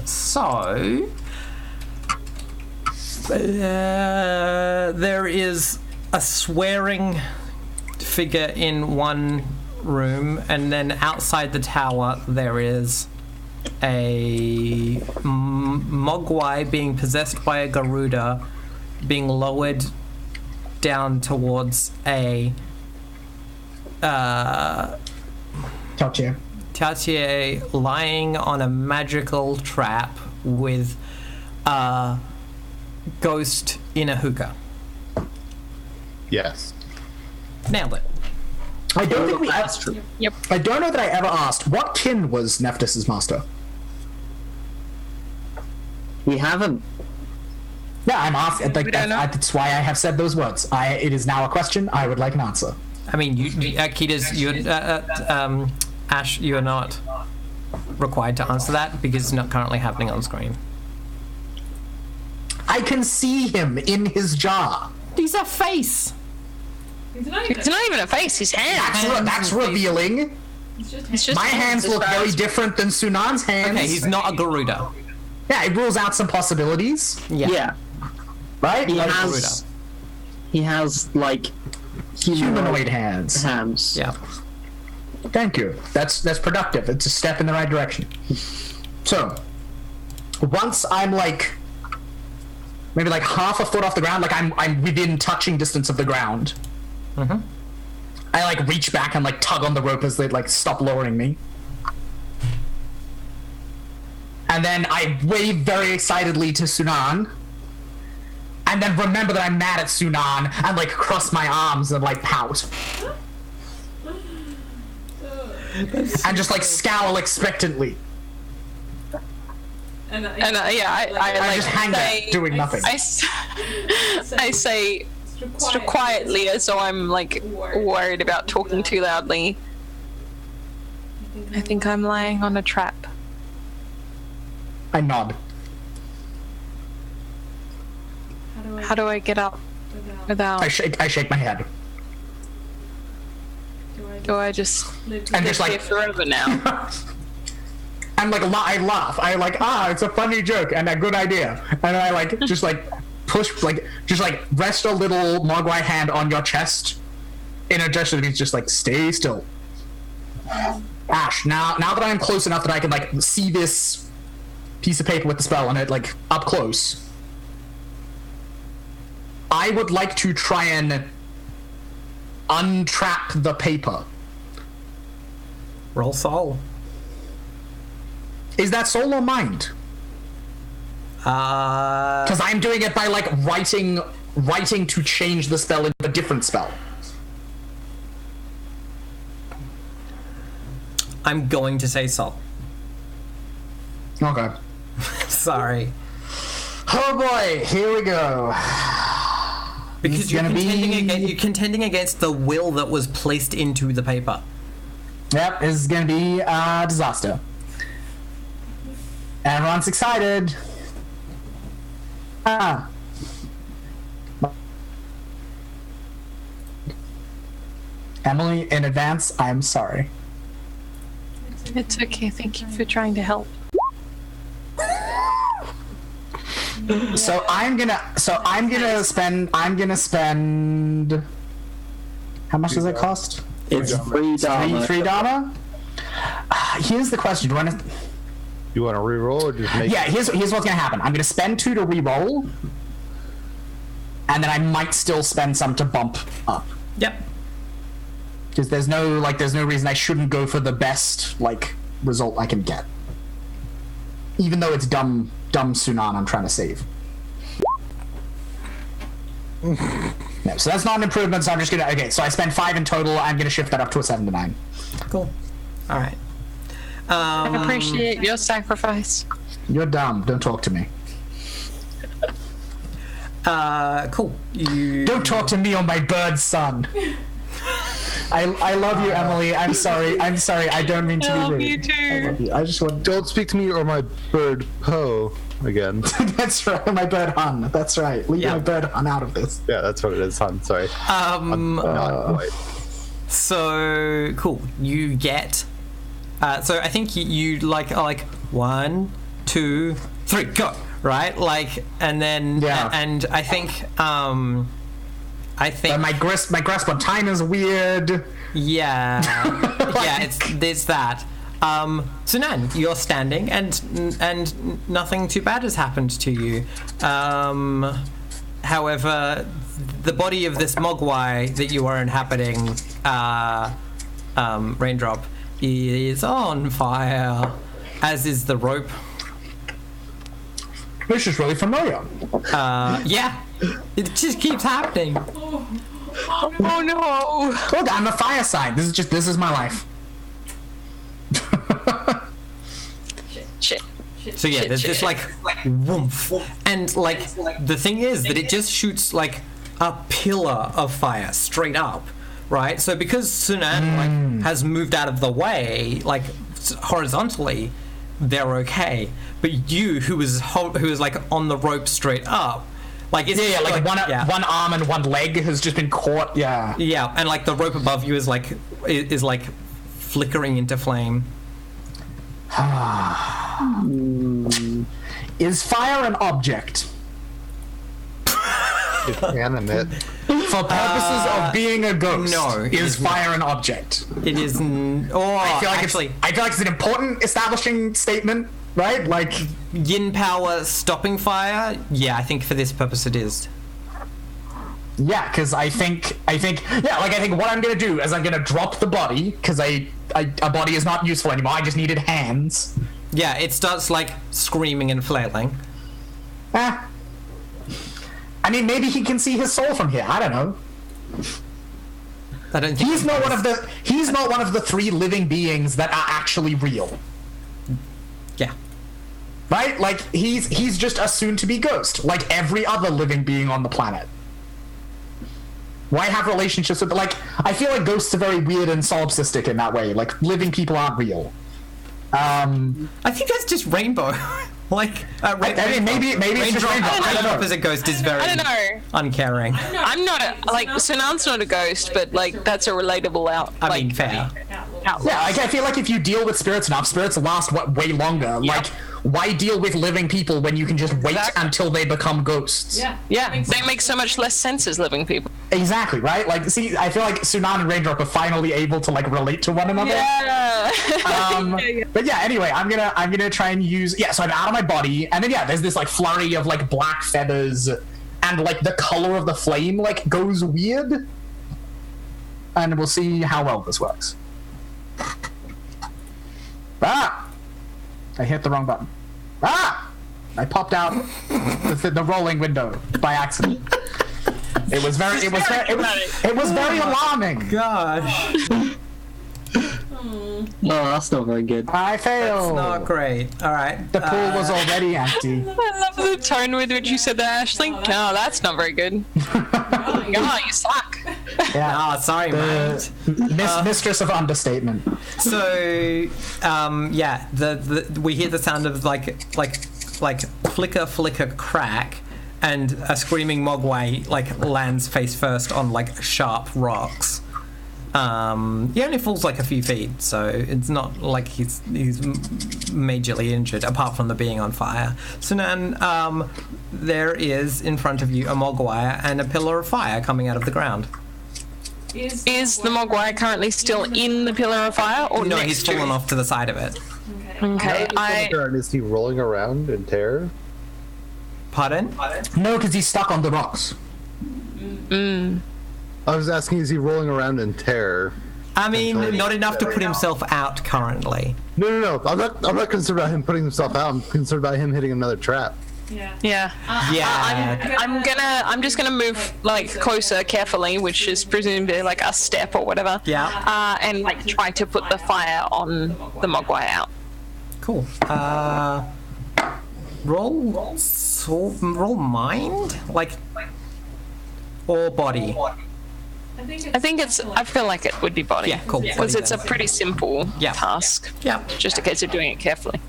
So there is a swearing figure in one room, and then outside the tower there is a Mogwai being possessed by a Garuda being lowered down towards a Tautier lying on a magical trap with a ghost in a hookah. Yes. Nailed it. I don't think we asked. Yep. I don't know that I ever asked what kin was Nephthys's master. We haven't. Yeah, I'm asking. Like, that's why I have said those words. It is now a question. I would like an answer. I mean, Ash, you are not required to answer that because it's not currently happening on screen. I can see him in his jar. He's a face. It's not even a face. His hands. That's revealing. It's just My hands look very different than Sunan's hands. Okay, he's not a Garuda. Yeah, it rules out some possibilities. Yeah. Right? He has like humanoid hands. Yeah. Thank you. That's productive. It's a step in the right direction. So, once I'm like maybe like half a foot off the ground, like I'm within touching distance of the ground. Mm-hmm. I like reach back and like tug on the rope as they like stop lowering me. And then I wave very excitedly to Sunan. And then remember that I'm mad at Sunan and like cross my arms and like pout. And just like scowl expectantly. I just hang there doing nothing. I say sort of quietly as though I'm like worried about talking too loudly. I think I'm lying on a trap. I nod. How do I get up without? I shake my head. Do I just And live just like here forever now? I'm like I laugh. I like it's a funny joke and a good idea. And I like just like push like just like rest a little Mogwai hand on your chest in a gesture that means just like stay still. Ash, now that I'm close enough that I can like see this piece of paper with the spell on it like up close, I would like to try and untrap the paper. Roll soul. Is that soul or mind? Because I'm doing it by like writing to change the spell into a different spell. I'm going to say soul. Okay. Sorry. Oh boy, here we go. Because you're contending against the will that was placed into the paper. Yep, this is gonna be a disaster. Everyone's excited. Emily, in advance, I'm sorry. It's okay. Thank you for trying to help. So I'm gonna spend. How much does it cost? It's free dharma. Free dharma. Here's the question: Do you want to reroll or just make? Yeah. Here's what's gonna happen. I'm gonna spend 2 to reroll, and then I might still spend some to bump up. Yep. Because there's no reason I shouldn't go for the best result I can get, even though it's dumb Sunan I'm trying to save. No, so that's not an improvement. So I'm just gonna so I spend 5 in total. I'm gonna shift that up to a 7 to 9. Cool. All right. I appreciate your sacrifice. You're dumb. Don't talk to me. Cool. Don't talk to me or my bird son. I love you, Emily. I'm sorry. I don't mean to be rude. You too. I love you. I just want. Don't speak to me or my bird Poe again. That's right. My bird Hun. That's right. Leave my bird Hun out of this. Yeah, that's what it is, Hun. Sorry. I'm not quite. So cool. You get So I think you like are like 1, 2, 3, go, right? Like, and then and I think But my grasp on time is weird. yeah, there's that. So Nan, you're standing, and nothing too bad has happened to you. However, the body of this mogwai that you are inhabiting, Raindrop, is on fire, as is the rope. This is really familiar. Yeah, it just keeps happening. Oh no! Look, I'm a fire sign. This is my life. Shit. So yeah, there's this like woomph, and like the thing is that it just shoots like a pillar of fire straight up, right? So because Sunan like has moved out of the way, like horizontally, they're okay. But you, who is like on the rope straight up, like it's one arm and one leg has just been caught. Yeah, and like the rope above you is like flickering into flame. Is fire an object? It's animate. For purposes of being a ghost, no, is fire an object? It is. I feel like it's an important establishing statement, right? Like yin power stopping fire. Yeah, I think for this purpose it is. Yeah, because I think what I'm gonna do is I'm gonna drop the body because a body is not useful anymore. I just needed hands. Yeah, it starts like screaming and flailing. I mean, maybe he can see his soul from here. I don't know. I don't think he's not one of the 3 living beings that are actually real. Yeah. Right? Like he's just a soon-to-be ghost, like every other living being on the planet. Why have relationships with, like, I feel like ghosts are very weird and solipsistic in that way. Like, living people aren't real. I think that's just Rainbow. Like, I mean, maybe it's just Rainbow. I don't know. As a ghost is very uncaring. I'm not Sunan's not a ghost, but like that's a relatable fair. Yeah, I feel like if you deal with spirits enough, spirits last way longer. Yep. Like, why deal with living people when you can just wait until they become ghosts? Yeah, they make so much less sense as living people. Exactly, right? Like, see, I feel like Sunan and Raindrop are finally able to like relate to one another. Yeah. But yeah, anyway, I'm gonna try and use so I'm out of my body, and then there's this like flurry of like black feathers, and like the color of the flame like goes weird, and we'll see how well this works. I hit the wrong button. I popped out the rolling window by accident. It was very alarming. Gosh. No, that's not very good. I failed. That's not great. All right. The pool was already empty. I love the tone with which you said that, Ashley. No, that's not very good. Oh, you suck. Yeah. Sorry, man. Mistress of understatement. So, we hear the sound of like flicker, crack, and a screaming mogwai like lands face first on like sharp rocks. He only falls like a few feet, so it's not like he's majorly injured, apart from the being on fire. So then, there is in front of you a mogwai and a pillar of fire coming out of the ground. Is the mogwai currently still in the pillar of fire, or no? Next He's fallen off to the side of it. Okay. Is he rolling around in terror? Pardon? No, because he's stuck on the rocks. I was asking, is he rolling around in terror? I mean, not enough to put himself out currently. No. I'm not concerned about him putting himself out. I'm concerned about him hitting another trap. Yeah. I'm just gonna move like closer carefully, which is presumably like a step or whatever. Yeah. And like try to put the fire on the mogwai out. Cool. Roll mind, like, or body. I feel like it would be body. Yeah, cool. Because it's a pretty simple task. Yeah. Just a case of doing it carefully.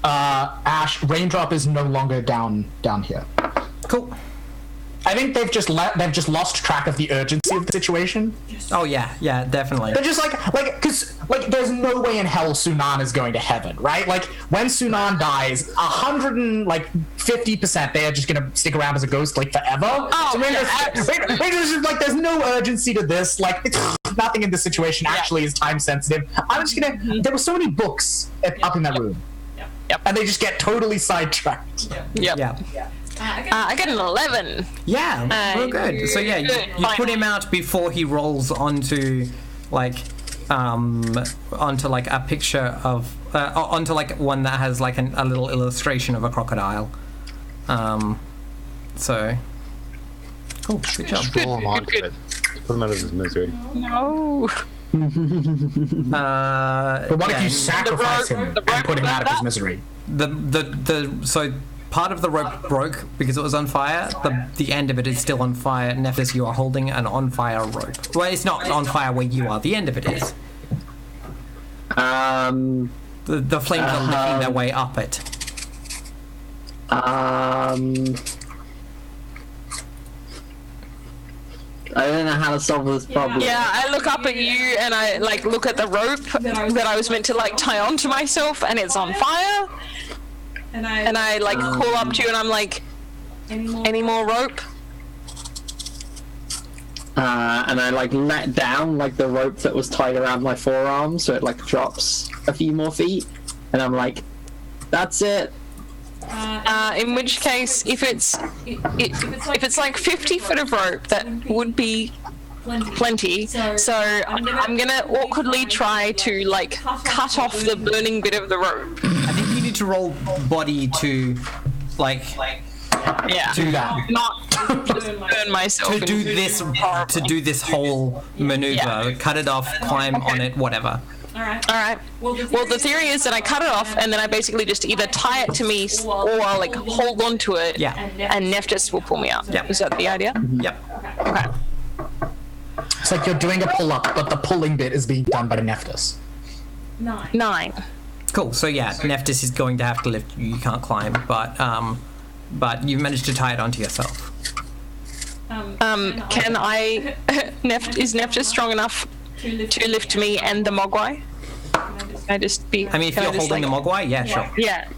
Ash, Raindrop is no longer down here. Cool. I think they've just lost track of the urgency of the situation. Oh yeah, definitely. They're just because there's no way in hell Sunan is going to heaven, right? Like when Sunan dies, 150% they are just gonna stick around as a ghost like forever. Oh, So there's no urgency to this. Like nothing in this situation actually is time sensitive. I'm just gonna. There were so many books up in that room. Yep. And they just get totally sidetracked. Yep. Yeah. I get an 11. Yeah, real good. So yeah, you put him out before he rolls onto onto like a picture of onto like one that has like a little illustration of a crocodile. So cool, good job. Pull him onto it. Put him out of his misery. No. But what if you sacrifice him and put him out of his misery? So part of the rope broke because it was on fire. The end of it is still on fire. Nephthys, you are holding an on fire rope. Well, it's not on fire where you are. The end of it is. The flames are licking their way up it. I don't know how to solve this problem. Yeah, I look up at you and I look at the rope that I was meant to tie onto myself, and it's on fire. And I call up to you and I'm like, any more rope? And I let down the rope that was tied around my forearm, so it drops a few more feet, and I'm like, that's it. In which case, if it's 50 foot of rope, that would be plenty. So I'm gonna awkwardly try to cut off the burning bit of the rope. I think you need to roll body to Yeah. do that. Not burn myself. To do this whole maneuver. Yeah. Cut it off, climb on it, whatever. All right. Well, the theory is that I cut it off and then I basically just either tie it to me or hold on to it. Yeah. And Nephthys will pull me up. Yep. Is that the idea? Yep. Okay. It's like you're doing a pull-up, but the pulling bit is being done by Nephthys. 9. Cool. So yeah, Nephthys is going to have to lift you. You can't climb, but you've managed to tie it onto yourself. Can I? Is Nephthys strong enough to lift me and the Mogwai? Can I just be? I mean, if you're holding the Mogwai, yeah, sure. Yeah.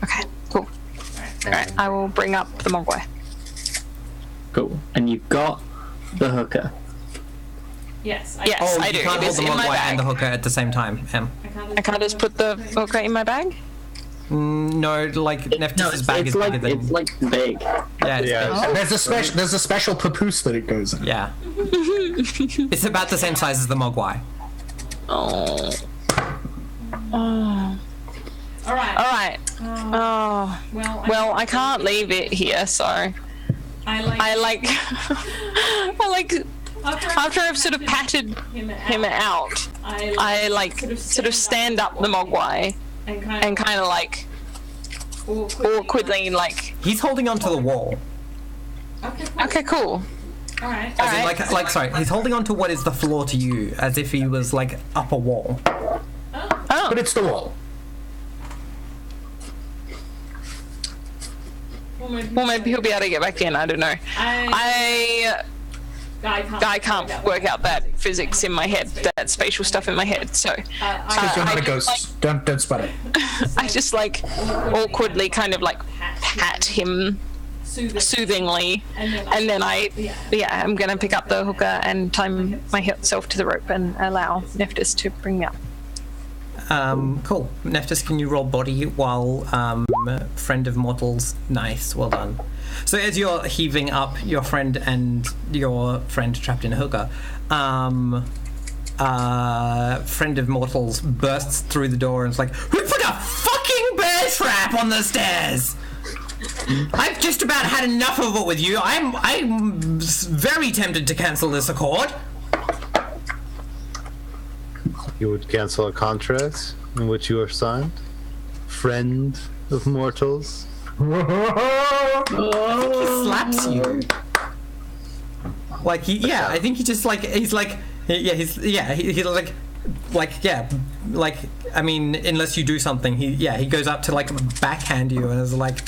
Okay. Cool. All right. I will bring up the Mogwai. Cool. And you've got the hooker. Yes, Oh, I do. you can't It hold is the in my Mogwai and the bag. hooker at the same time, Em. I can't just put the hooker in my bag. No, Nephthys' bag is bigger than. It's big. Yeah, it's Yeah. big. There's a special papoose that it goes in. Yeah. It's about the same size as the Mogwai. Oh. All right. Oh. Well, I can't leave it here, so I after I've sort of patted him out, I sort of stand up the Mogwai and kind of awkwardly He's holding onto the wall. okay, cool. As in, sorry, he's holding onto what is the floor to you, as if he was up a wall. Oh. But it's the wall. Well, maybe he'll be able to get back in. I don't know. I can't work out that physics in my head, that spatial stuff in my head. So Because you're not a ghost. Don't sweat it. I just awkwardly kind of pat him soothingly, and then I'm gonna pick up the hooker and tie myself to the rope and allow Nephthys to bring me up. Cool. Nephthys, can you roll body while friend of mortals? Nice, well done. So as you're heaving up your friend and your friend trapped in a hooker, friend of mortals bursts through the door and is like, "Who put a fucking bear trap on the stairs? I've just about had enough of it with you. I'm very tempted to cancel this accord." You would cancel a contract in which you are signed? Friend of mortals? He slaps you. I think he just I mean, unless you do something, he goes up to backhand you and is like,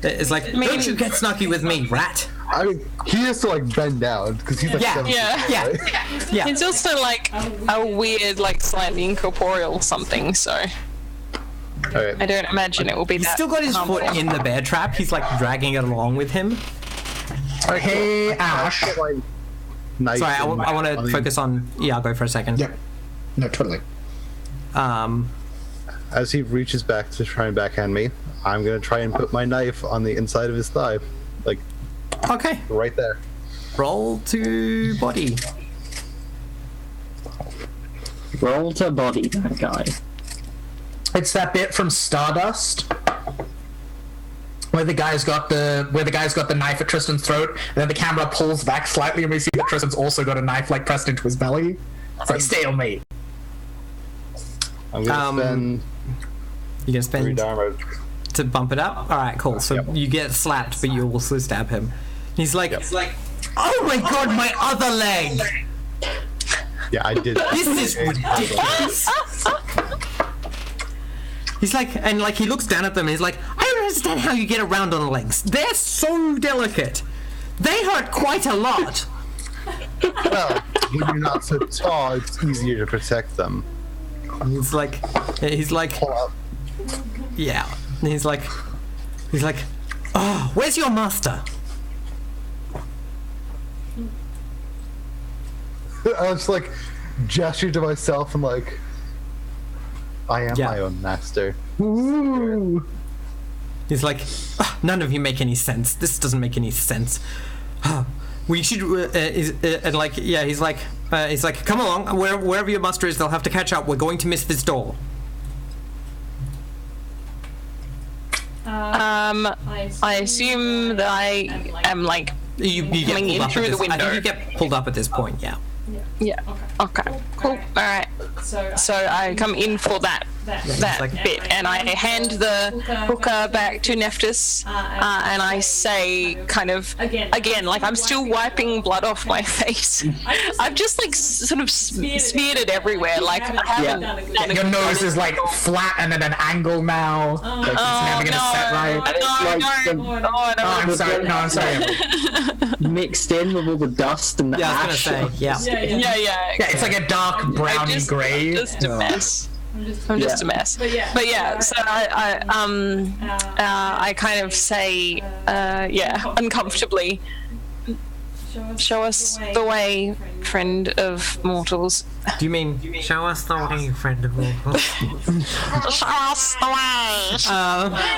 It's like, don't you get snarky with me, rat. I mean, he has to like bend down because he's like Yeah. 7 feet Yeah. away. Yeah. It's also like a weird, like slightly incorporeal something, so Alright. I don't imagine it will be He's that. still got his harmful. foot in the bear trap. He's like dragging it along with him. Hey, Ash. Knife Sorry, I in- want to focus on Iago for a second. Yep. No, totally. As he reaches back to try and backhand me, I'm gonna try and put my knife on the inside of his thigh, like Okay. right there. Roll to body. Roll to body that guy. It's that bit from Stardust where the guy's got the knife at Tristan's throat, and then the camera pulls back slightly, and we see that Tristan's also got a knife like pressed into his belly. It's like stalemate. I'm gonna spend You can 3 spend dharma. to bump it up. All right, cool. So you get slapped, but you also stab him. He's like, oh my god, my other leg! Yeah, I did. This is ridiculous. He's like, and like he looks down at them and he's like, I don't understand how you get around on legs. They're so delicate. They hurt quite a lot. Well, when you're not so tall, it's easier to protect them. And he's like, Pull up. yeah. And he's like, oh, where's your master? I was like gesture to myself and like, I am Yeah. my own master. Ooh. He's like, "Ah, none of you make any sense. This doesn't make any sense. We should, and like, yeah, he's like, come along, wherever your master is, they'll have to catch up. We're going to miss this door. I assume that I am like, You get Coming pulled in up through at the this, I think window. you get pulled up at this point, yeah. yeah. Okay. Cool. All right. So I come in for that like- bit, and I hand the hooker back to Nephthys, and I say, kind of again, like I'm still wiping blood off my face. I've just like sort of smeared it everywhere. Like I haven't. done a Your good nose job. is like flat and at an angle now. Like it's never gonna set right. Oh, I'm sorry. No, I'm sorry. Mixed in with all the dust and the Yeah, I was ash. gonna say, yeah. Yeah. Yeah, it's like a dark browny I'm gray. just a mess. I'm just a mess. But yeah, so I kind of say, uncomfortably, show us the way, friend of mortals. Do you mean, show us the way, friend of mortals? Show us the way.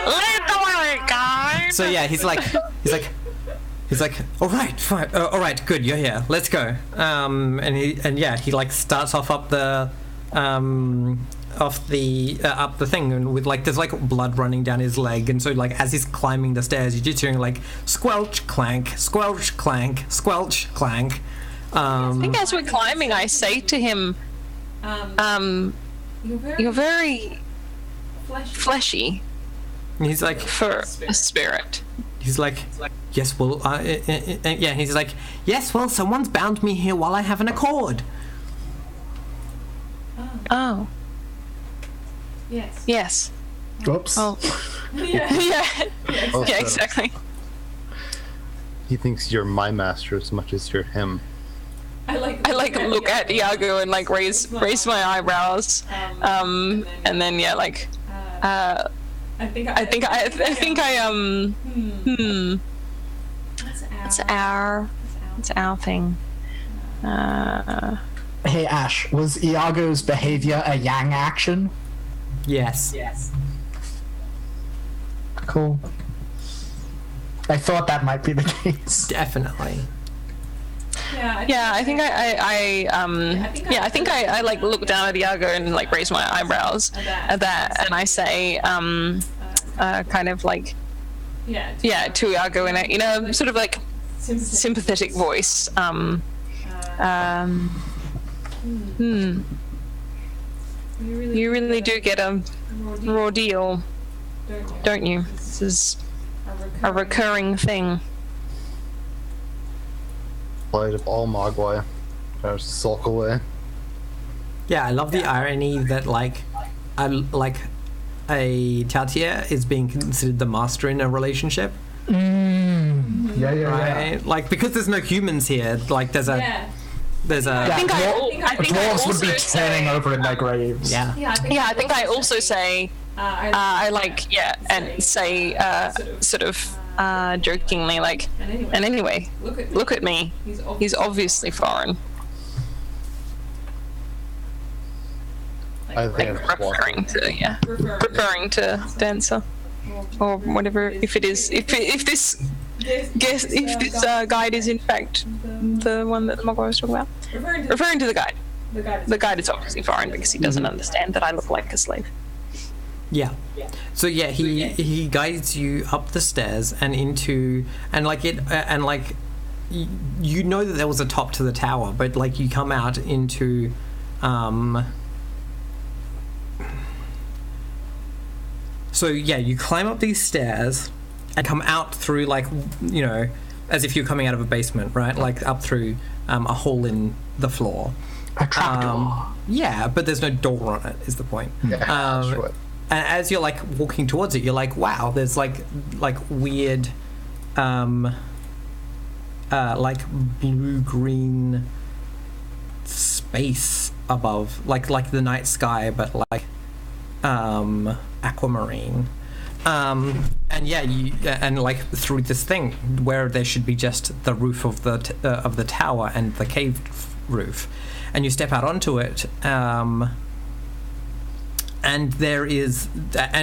Lead the way, guys. So yeah, he's like, all right, fine, all right, good, you're here. Let's go. And he like starts off up the, up the thing, and with like there's like blood running down his leg, and so like as he's climbing the stairs, you're just hearing like squelch, clank, squelch, clank, squelch, clank. I think as we're climbing, I say to him, you're very fleshy And he's like, for a spirit. he's like, yes, well, yeah. He's like, yes, well, someone's bound me here while I have an accord. Oh. Yes. Yes. Whoops. Oh. Yeah. Yeah. Also, Yeah. Exactly. he thinks you're my master as much as you're him. I like Look at Iago and like raise my eyebrows, and then like I think it's our thing. Hey Ash, was Iago's behavior a yang action? Yes. Cool. I thought that might be the case. Definitely. Yeah, I think I think I like look down at Iago and like raise my eyebrows at that, and I say kind of like to Iago in a sort of like sympathetic voice. You really do get a raw deal, don't you? This is a recurring thing. Light of all Mogwai. Try to sulk away. Yeah, I love the irony that like a Tautier is being considered the master in a relationship. Yeah. Right? Like, because there's no humans here, like, there's a... Yeah. There's a... I think I Dwarves would be also turning say, over in their graves. Yeah. yeah, I think I also say, sort of jokingly, like, and anyway, look at me. He's obviously foreign. I think Like, referring to dancer. Or whatever, if it is, if this guide is in fact the one that the Mogwai was talking about, referring to the guide. The guide is obviously foreign because he doesn't understand that I look like a slave. Yeah. So yeah, he guides you up the stairs and into you know that there was a top to the tower, but like you come out into So yeah, you climb up these stairs and come out through, like, you know, as if you're coming out of a basement, right? Like up through a hole in the floor. A trapdoor. Yeah, but there's no door on it, is the point. Sure. And as you're like walking towards it, you're like, wow, there's like weird like blue-green space above, like the night sky, but like aquamarine. And yeah, and like through this thing where there should be just the roof of the tower and the cave roof, and you step out onto it, and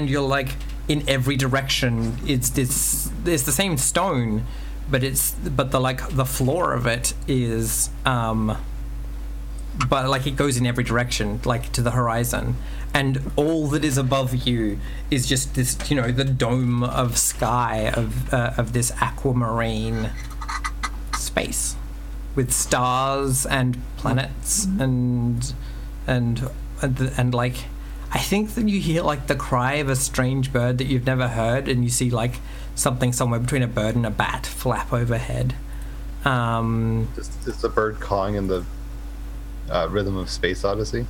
you're like, in every direction it's the same stone, but the floor of it is but like it goes in every direction, like to the horizon, and all that is above you is just this, you know, the dome of sky of this aquamarine space with stars and planets and like, I think that you hear like the cry of a strange bird that you've never heard, and you see like something somewhere between a bird and a bat flap overhead. Is the bird calling in the rhythm of Space Odyssey?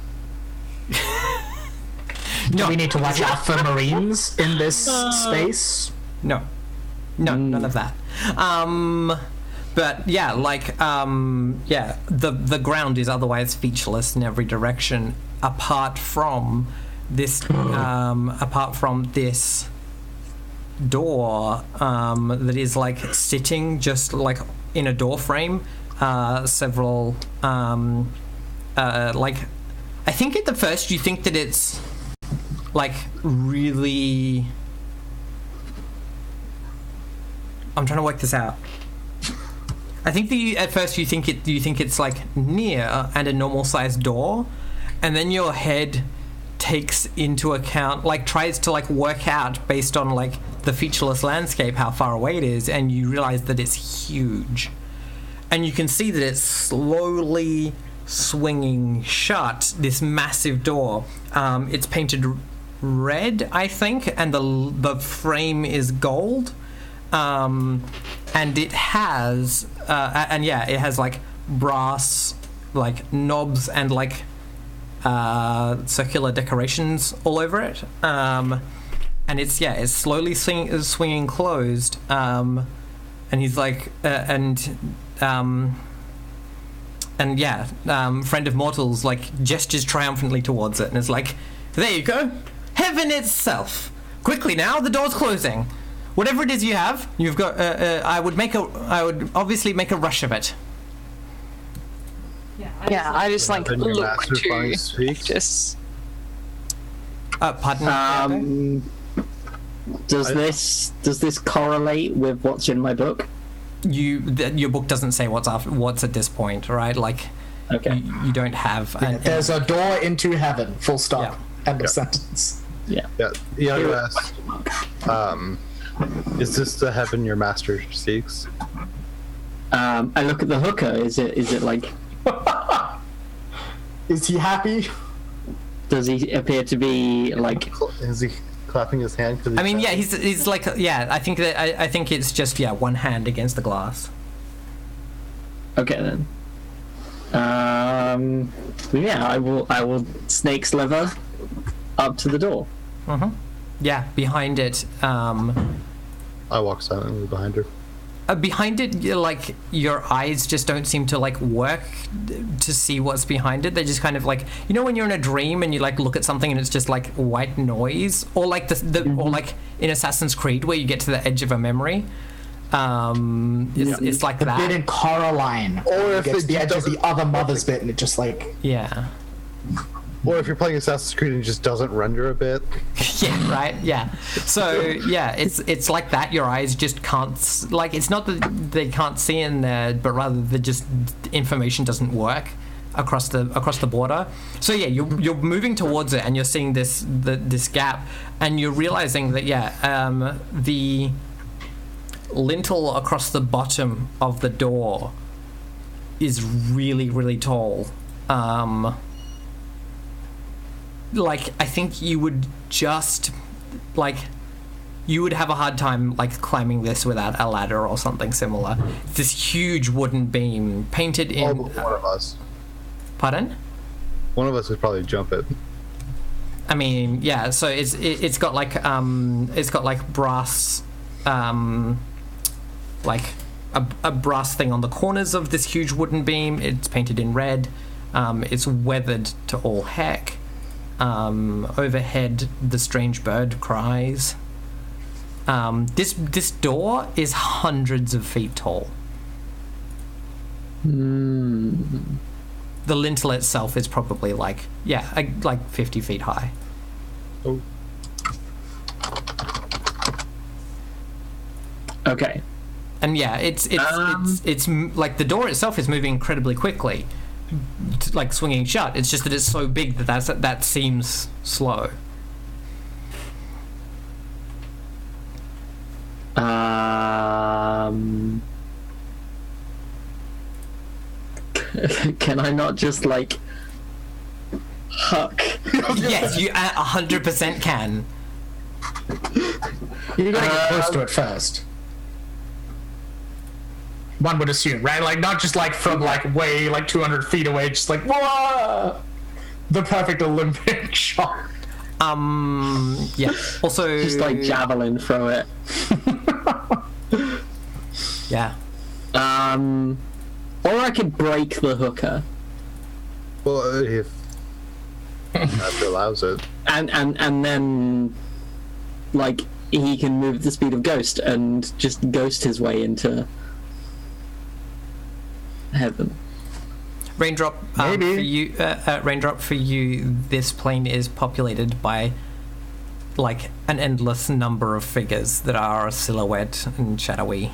Do we need to watch out for marines in this space? No, none of that. But yeah, like the ground is otherwise featureless in every direction, apart from this door that is like sitting just like in a door frame. Several like, I think at the first you think that it's like really, I'm trying to work this out. I think that at first you think it's like near and a normal sized door, and then your head takes into account, like tries to like work out based on like the featureless landscape how far away it is, and you realize that it's huge, and you can see that it's slowly swinging shut, this massive door. It's painted red, I think, and the frame is gold, and it has it has like brass like knobs and like circular decorations all over it, and it's slowly swinging closed, and he's like friend of mortals like gestures triumphantly towards it and is like, there you go, heaven itself, quickly now, the door's closing, whatever it is you've got, I would obviously make a rush of it. Yeah, I just like When your look master to finally speaks. just. Pardon? Does this correlate with what's in my book? Your book doesn't say what's at this point, right? Like, Okay. you don't have. There's a door into heaven. Full stop. Yeah. End of sentence. Yeah. Yeah, you asked, is this the heaven your master seeks? I look at the hooker. Is it like? Is he happy? Does he appear to be like? Is he clapping his hand? I mean, yeah, he's like, yeah. I think it's just one hand against the glass. Okay then. Yeah, I will snake sliver up to the door. Yeah, behind it. I walk silently behind her. Behind it, like, your eyes just don't seem to, like, work to see what's behind it. They're just kind of like, you know, when you're in a dream and you, like, look at something and it's just, like, white noise? Or, like, or, like, in Assassin's Creed where you get to the edge of a memory. It's like The that. bit in Coraline. Or if it's it the edge of the doesn't- other mother's bit, and it just like. Yeah. Or if you're playing Assassin's Creed and it just doesn't render a bit. Yeah, right. Yeah. So yeah, it's like that. Your eyes just can't, like, it's not that they can't see in there, but rather the just information doesn't work across the border. So yeah, you're moving towards it and you're seeing this gap, and you're realizing that the lintel across the bottom of the door is really, really tall. Like, I think you would just, like, you would have a hard time, like, climbing this without a ladder or something similar. This huge wooden beam painted All in... but one of us. Pardon? One of us would probably jump it. I mean, yeah, so it's got like brass, like a brass thing on the corners of this huge wooden beam. It's painted in red. It's weathered to all heck. Overhead, the strange bird cries. This door is hundreds of feet tall. The lintel itself is probably like 50 feet high. Oh. Okay. And yeah, it's like the door itself is moving incredibly quickly, like swinging shut. It's just that it's so big that seems slow. Can I not just like huck? Yes, you 100% can. You gotta get close to it first. One would assume, right? Like, not just like from like way like 200 feet away, just like whoa, the perfect Olympic shot. Yeah. Also, Just like javelin throw it. yeah. Or I could break the hooker Well, if that allows it. and then like he can move at the speed of Ghost and just ghost his way into heaven. Raindrop, Maybe. for you, Raindrop, for you, this plane is populated by like an endless number of figures that are a silhouette and shadowy,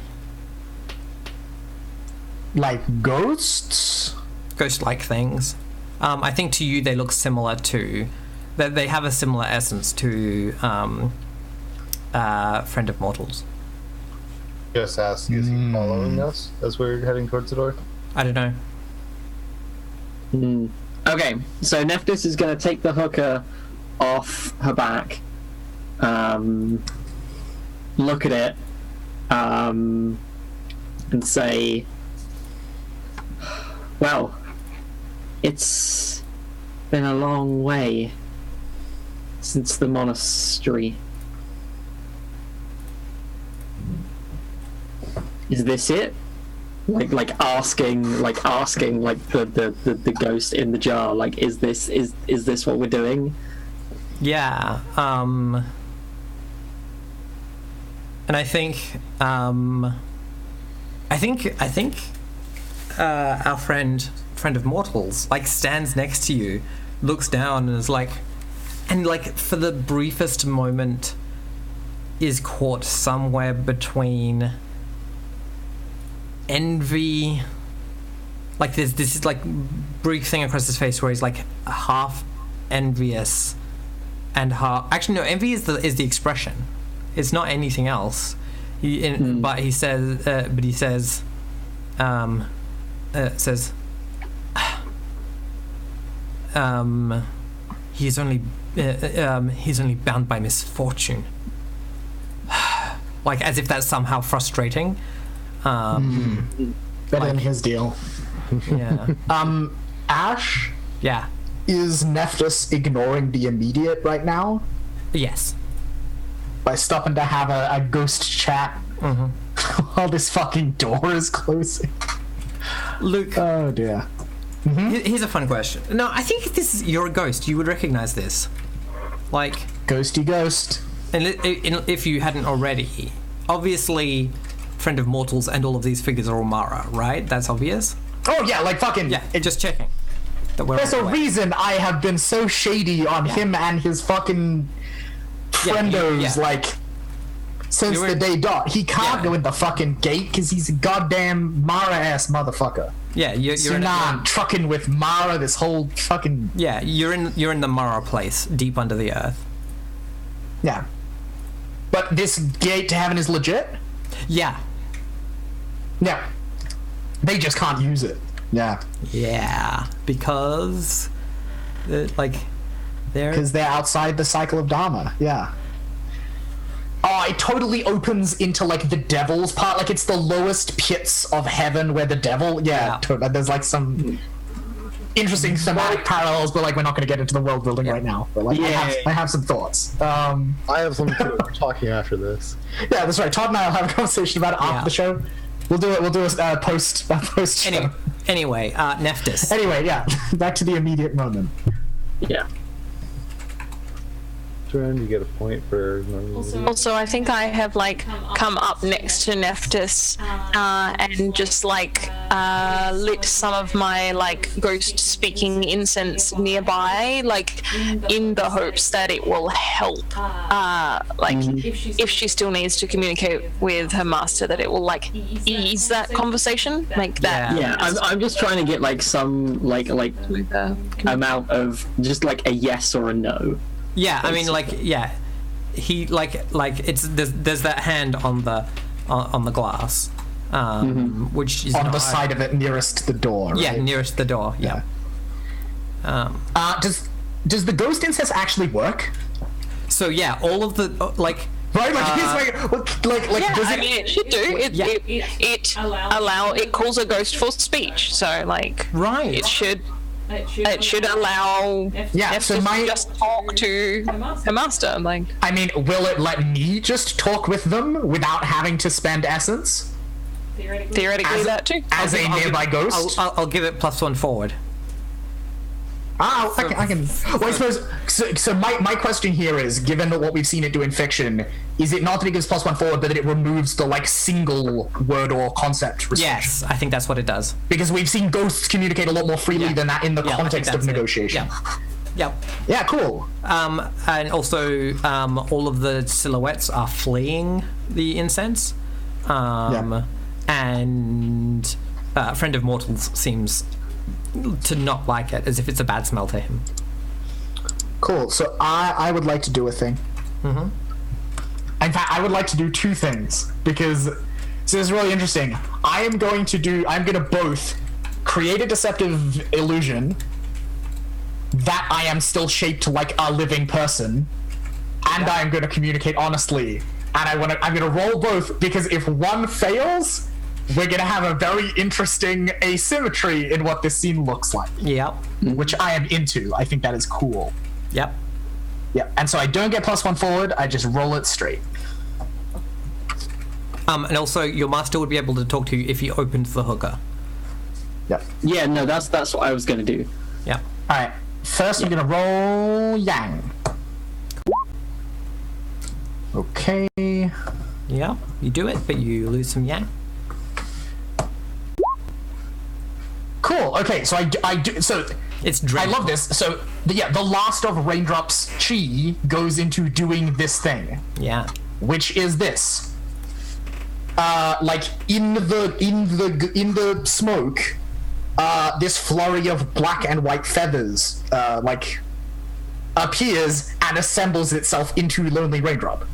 Like ghosts. ghost-like things. I think to you they look similar to, that they have a similar essence to Friend of Mortals. Just ask, is he following us as we're heading towards the door? I don't know. Okay, so Nephthys is going to take the hooker off her back, look at it, and say, well, it's been a long way since the monastery. Is this it? Like asking like the ghost in the jar, like, is this what we're doing? Yeah. And I think our friend of Mortals, like, stands next to you, looks down and is like, and like for the briefest moment is caught somewhere between envy, like there's this like brief thing across his face where he's like half envious and half, actually no, envy is the expression, it's not anything else. But he says he's only bound by misfortune, like as if that's somehow frustrating. Better than his deal. Yeah. Ash, Yeah. is Nephthys ignoring the immediate right now? Yes. by stopping to have a ghost chat while this fucking door is closing. Luke, Oh dear. here's a fun question. No, I think if you're a ghost, you would recognize this. Like, Ghosty ghost. and if you hadn't already, obviously, Friend of Mortals and all of these figures are all Mara, right? That's obvious. Oh yeah, like fucking. Yeah, just checking. That we're There's on a the way. reason I have been so shady on him and his fucking friendos, yeah. like, since You're the in- day dot. He can't Yeah. go in the fucking gate because he's a goddamn Mara-ass motherfucker. Yeah, you're So in. now I'm trucking with Mara this whole fucking... Yeah, you're in the Mara place, deep under the earth. Yeah. But this gate to heaven is legit? Yeah. Yeah. They just can't use it. Yeah. Yeah, because, they're Because they're outside the cycle of Dharma. Yeah. Oh, it totally opens into, like, the devil's part. Like, it's the lowest pits of heaven where the devil... Yeah, Yeah. there's, like, some interesting thematic parallels, but, like, we're not going to get into the world building right now. But, like, I have some thoughts. I have something too. We're talking after this. Yeah, that's right. Todd and I will have a conversation about it after the show. We'll do it. We'll do a post show. Anyway, Nephthys. Anyway, yeah. Back to the immediate moment. Yeah. Turn, you get a point for. Also, I think I have like come up next to Nephthys and just like lit some of my like ghost speaking incense nearby, like in the hopes that it will help. Like if she still needs to communicate with her master, that it will like ease that conversation, make that. Yeah, I'm just trying to get like some like amount of just like a yes or a no. Yeah, I mean, like, yeah, he like it's there's that hand on the glass, which is On not the side of it nearest the door. Yeah, right? nearest the door. Yeah. Does the ghost incense actually work? So yeah, all of the like. Right, like Yeah, does I it? mean, it should do. It calls a ghost for speech. So like, Right. it should allow Yeah, so Nephthys my- to just talk to her master. Like, I mean, will it let me just talk with them without having to spend essence theoretically, As- that too. as a nearby ghost? I'll give it +1 forward. I can. Well, I suppose. So my question here is, given what we've seen it do in fiction, is it not that it gives +1 forward, but that it removes the like single word or concept restriction? Yes, I think that's what it does. Because we've seen ghosts communicate a lot more freely than that in the Yeah, I think context of that's it. negotiation. Yeah. Yeah, cool. And also, all of the silhouettes are fleeing the incense. And Friend of Mortals seems to not like it, as if it's a bad smell to him. Cool. So I would like to do a thing. Mm-hmm. In fact, I would like to do two things because so this is really interesting. I'm going to both create a deceptive illusion that I am still shaped like a living person, and I'm going to communicate honestly. And I'm going to roll both because if one fails, we're going to have a very interesting asymmetry in what this scene looks like, Yep. which I am into. I think that is cool. Yep. Yeah, and so I don't get +1 forward, I just roll it straight. And also, your master would be able to talk to you if you opened the hooker. Yep. Yeah, no, that's what I was gonna do. Yeah. Alright, first I'm gonna roll Yang. Okay. Yeah. You do it, but you lose some yang. Cool, okay, so I do, so It's I dreadful. love this. So, the last of Raindrop's chi goes into doing this thing, Yeah. which is this. Like, in the smoke, this flurry of black and white feathers, like, appears and assembles itself into Lonely Raindrop.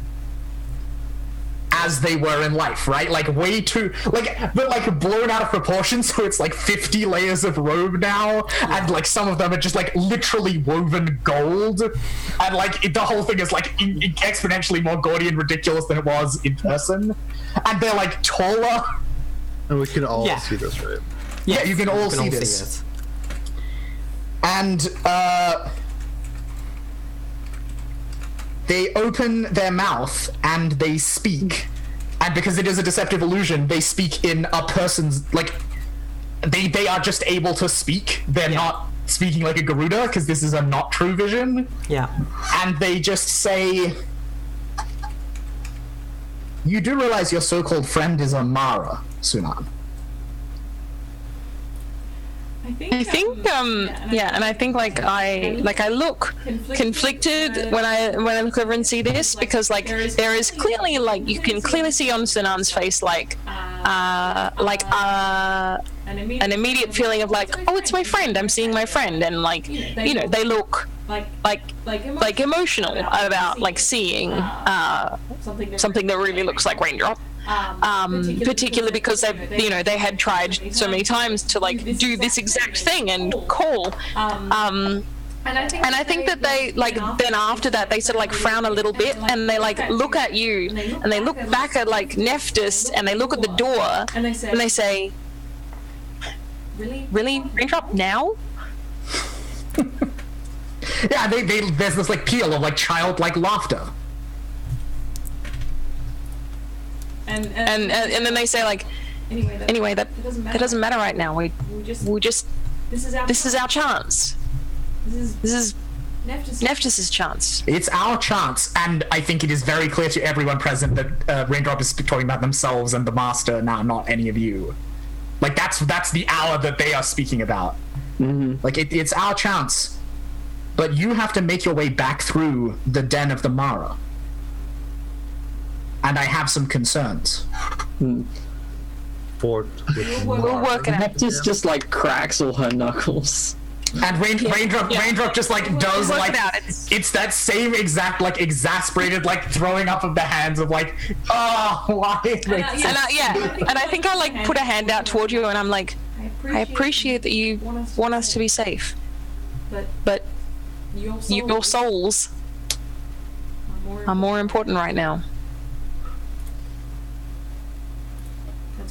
As they were in life, right? Like, way too, like, but like blown out of proportion, so it's like 50 layers of robe now, and like some of them are just like literally woven gold, and like the whole thing is like exponentially more gaudy and ridiculous than it was in person, and they're like taller. And we can all Yeah. see this, right? Yeah, you can all see this. And they open their mouth and they speak, and because it is a deceptive illusion, they speak in a person's, like, they are just able to speak. They're not speaking like a Garuda, because this is a not true vision. Yeah. And they just say, you do realize your so-called friend is a Mara, Sunan. I think yeah, and I think like I look conflicted when I look over and see this, because like there is clearly, like, you can clearly see on Sunan's face like an immediate feeling of like, oh, it's my friend, I'm seeing my friend, and like, you know, they look like emotional about like seeing something that really looks like Raindrop. Particularly because they had tried so many times to like do this exact thing and call. And I think that they like then after that they sort of like frown a little bit and they like look at you and they look back at like Nephthys and they look at the door and they say, "Really, Raindrop now?" Yeah, there's this like peal of like childlike laughter. And then they say like, anyway, that doesn't matter right now. We just this is our chance. This is Nephthys' chance. It's our chance, and I think it is very clear to everyone present that Raindrop is talking about themselves and the Master now, not any of you. Like that's the hour that they are speaking about. Mm-hmm. Like it's our chance, but you have to make your way back through the den of the Mara. And I have some concerns. Fort with We'll work it out. Nephthys just like cracks all her knuckles. And Raindrop just like does We'll work like it out. it's that same exact like exasperated like throwing up of the hands of like, oh, why? And I think I like put a hand out toward you and I'm like, I appreciate that you want us to be safe, but your souls are more important right now.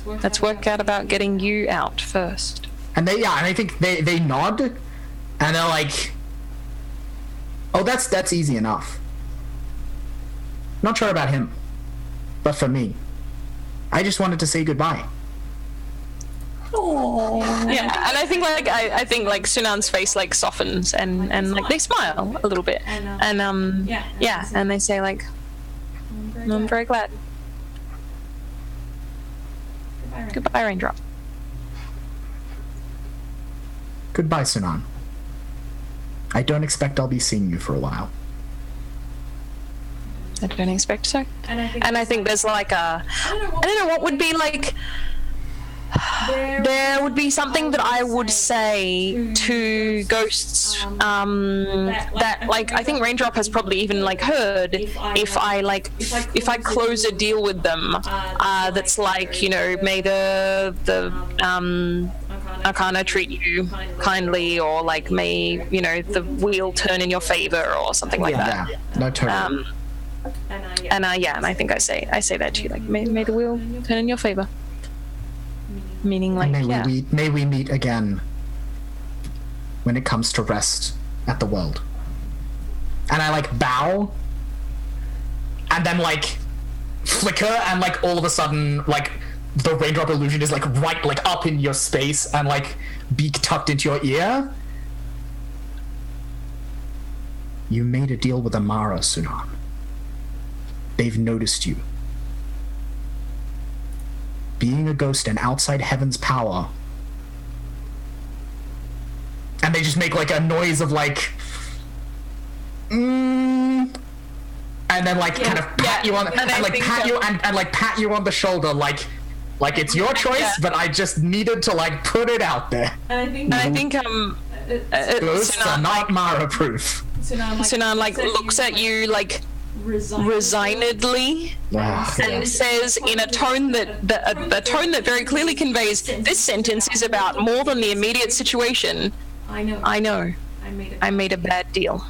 Let's work out about getting you out first. And I think they nod, and they're like, "Oh, that's easy enough. Not sure about him, but for me, I just wanted to say goodbye." Yeah, and I think like Sunan's face like softens and like they smile a little bit, and and they say like, I'm very glad. Goodbye, Raindrop. Goodbye, Sunan. I don't expect I'll be seeing you for a while. I don't expect so. And I think there's like I don't know what would be like. There would be something that I would say to ghosts that like I think Raindrop has probably even like heard if I close a deal with them that's like, you know, may the Arcana treat you kindly, or like may, you know, the wheel turn in your favor or something like that. Yeah, no, totally. And I think I say that to you, like may the wheel turn in your favor. Meaning like, may we meet again when it comes to rest at the world. And I like bow and then like flicker, and like all of a sudden like the Raindrop illusion is like right like up in your space and like beak tucked into your ear. You made a deal with Amara, Sunan. They've noticed you. Being a ghost and outside heaven's power. And they just make like a noise of like, and then like kind of pat you on and like pat you and like pat you on the shoulder like it's your choice, but I just needed to like put it out there. And I think ghosts are not Mara proof. Sunan like looks at you like resignedly and says in a tone that very clearly conveys this sentence is about more than the immediate situation. I know. I made a bad deal.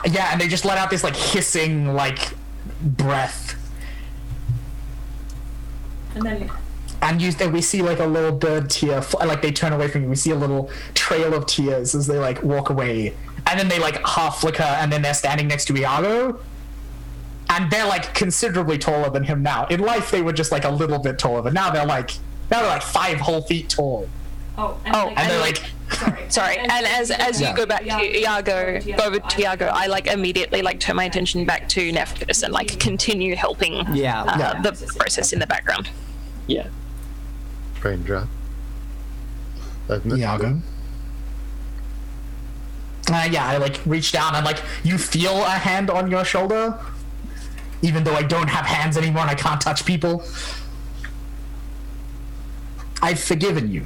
Yeah, and they just let out this like hissing like breath. And we see like a little bird tear, like they turn away from you. We see a little trail of tears as they like walk away. and then they like half flicker, and then they're standing next to Iago, and they're like considerably taller than him now. In life, they were just like a little bit taller, but now they're like 5 whole feet tall. And they're like, Sorry, and as you go back to Iago, I like immediately like turn my attention back to Nephthys and like continue helping the process in the background. Yeah. Raindrop. Iago. I like reach down and like you feel a hand on your shoulder, even though I don't have hands anymore and I can't touch people. I've forgiven you.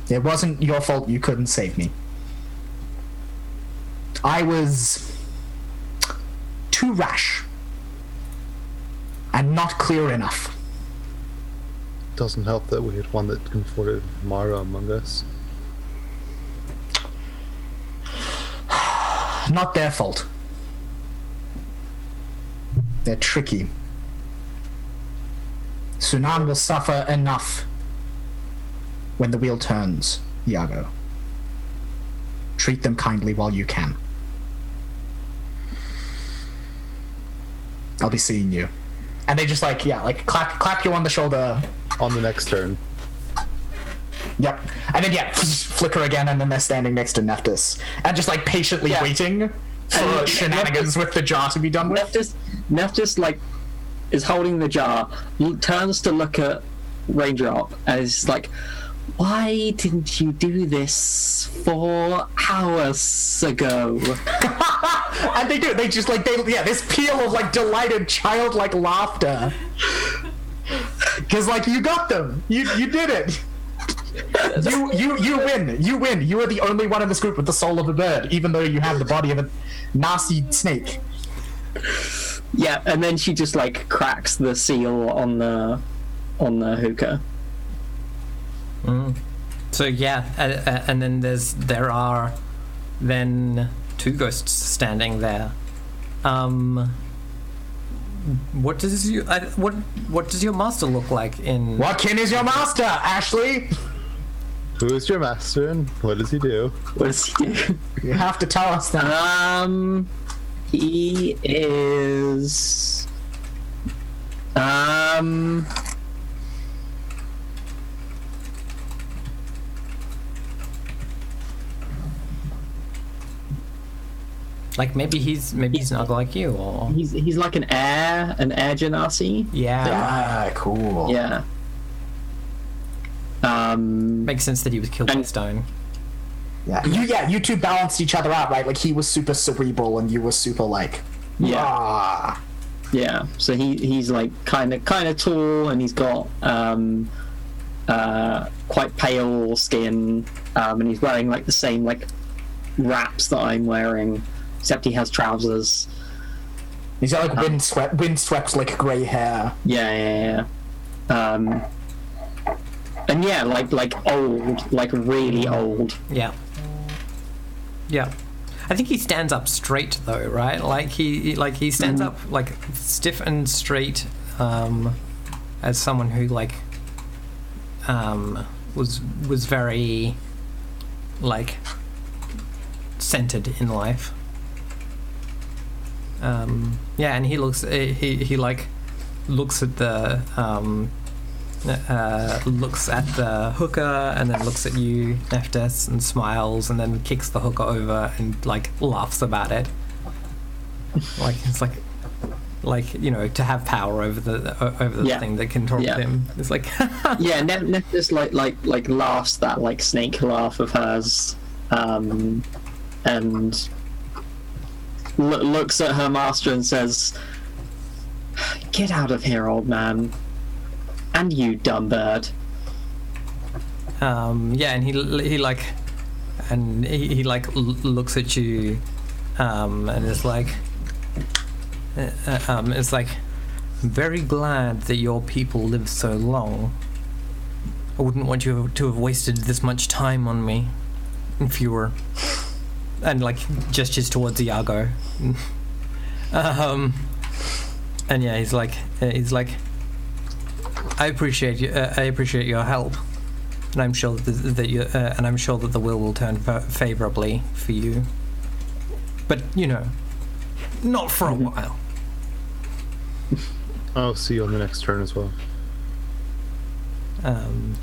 It wasn't your fault you couldn't save me. I was too rash and not clear enough. Doesn't help that we had one that confronted Mara among us. Not their fault. They're tricky. Sunan will suffer enough when the wheel turns, Iago. Treat them kindly while you can. I'll be seeing you. And they just clap you on the shoulder. On the next turn. Yep. And then flicker again, and then they're standing next to Nephthys. And just like patiently waiting for shenanigans with the jar to be done with. Nephthys like is holding the jar, turns to look at Raindrop and is like, why didn't you do this 4 hours ago? And they do. They just this peal of like delighted childlike laughter. Because like you got them. You did it. You win. You win. You are the only one in this group with the soul of a bird, even though you have the body of a nasty snake. Yeah, and then she just like cracks the seal on the hookah. So and then there are then 2 ghosts standing there. What does your master look like in? What kin is your master, Ashley? Who is your master and what does he do? What does he do? You have to tell us that. He is like maybe he's not like you, or he's like an air genasi. Yeah. Cool. Yeah. Makes sense that he was killed by stone. You two balanced each other out, right? Like he was super cerebral and you were super like yeah. So he's like kind of tall, and he's got quite pale skin, and he's wearing like the same like wraps that I'm wearing, except he has trousers. He's got like windswept like grey hair. Yeah. And yeah, like old, like really old. Yeah. I think he stands up straight though, right? Like he stands up like stiff and straight, as someone who like was very like centered in life. And he looks at the looks at the hookah, and then looks at you, Nephthys, and smiles, and then kicks the hookah over and like laughs about it. Like it's like you know, to have power over the thing that can talk to him. It's like Nephthys like laughs that like snake laugh of hers, and looks at her master and says, "Get out of here, old man. And you, dumb bird." And he looks at you, and is like, it's like, very glad that your people lived so long. I wouldn't want you to have wasted this much time on me, if you were, and like gestures towards Iago. And yeah, he's like. I appreciate your help. and I'm sure that the will turn favorably for you. But not for a while. I'll see you on the next turn as well.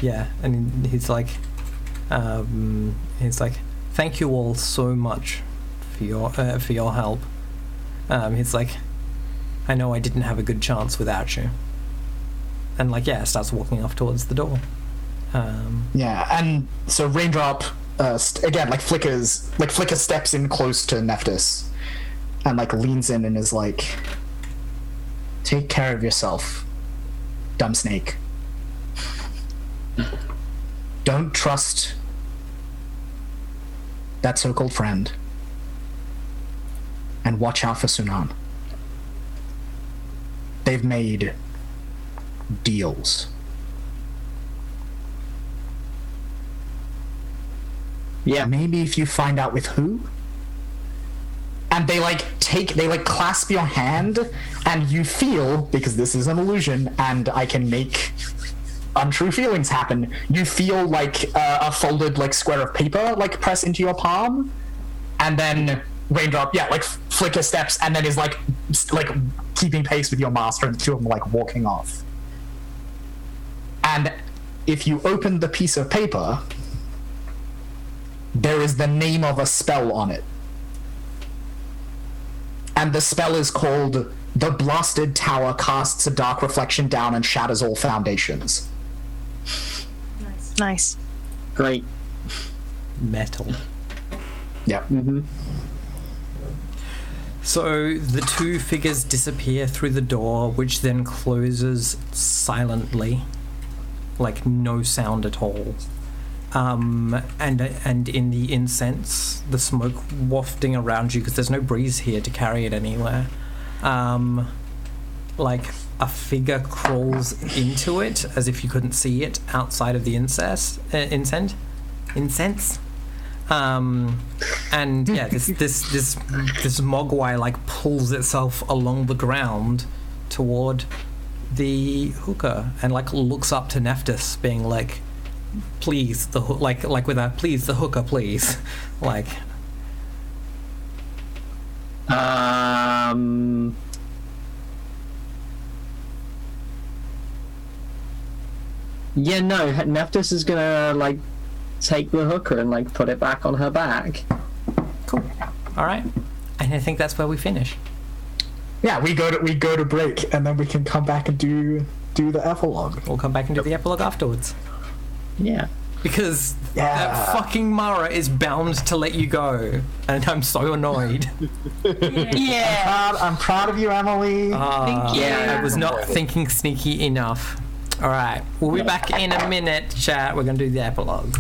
Yeah, and he's like, thank you all so much for your help. He's like, I know I didn't have a good chance without you. And starts walking off towards the door. Yeah, and so Raindrop again Flicker steps in close to Nephthys and leans in and is like, take care of yourself, dumb snake. Don't trust that so-called friend, and watch out for Sunan. They've made deals. Yeah. Maybe if you find out with who, and they clasp your hand, and you feel, because this is an illusion and I can make untrue feelings happen, you feel a folded square of paper press into your palm, and then Raindrop Flicker steps and then is keeping pace with your master, and the two of them walking off. And if you open the piece of paper, there is the name of a spell on it. And the spell is called The Blasted Tower Casts a Dark Reflection Down and Shatters All Foundations. Nice. Great. Metal. Yeah. Mm-hmm. So the two figures disappear through the door, which then closes silently, no sound at all. And in the incense, the smoke wafting around you, because there's no breeze here to carry it anywhere. A figure crawls into it as if you couldn't see it outside of the incense. And yeah, this mogwai pulls itself along the ground toward the hooker and looks up to Nephthys, being like, please, the with a please, the hooker, please. Yeah, no, Nephthys is gonna take the hooker and put it back on her back. Cool. All right. And I think that's where we finish. Yeah, we go to break, and then we can come back and do the epilogue. We'll come back and do the epilogue afterwards. Yeah. Because that fucking Mara is bound to let you go, and I'm so annoyed. Yeah. I'm proud of you, Emily. Thank you. I was not thinking sneaky enough. All right, we'll be back in a minute, chat. We're going to do the epilogue.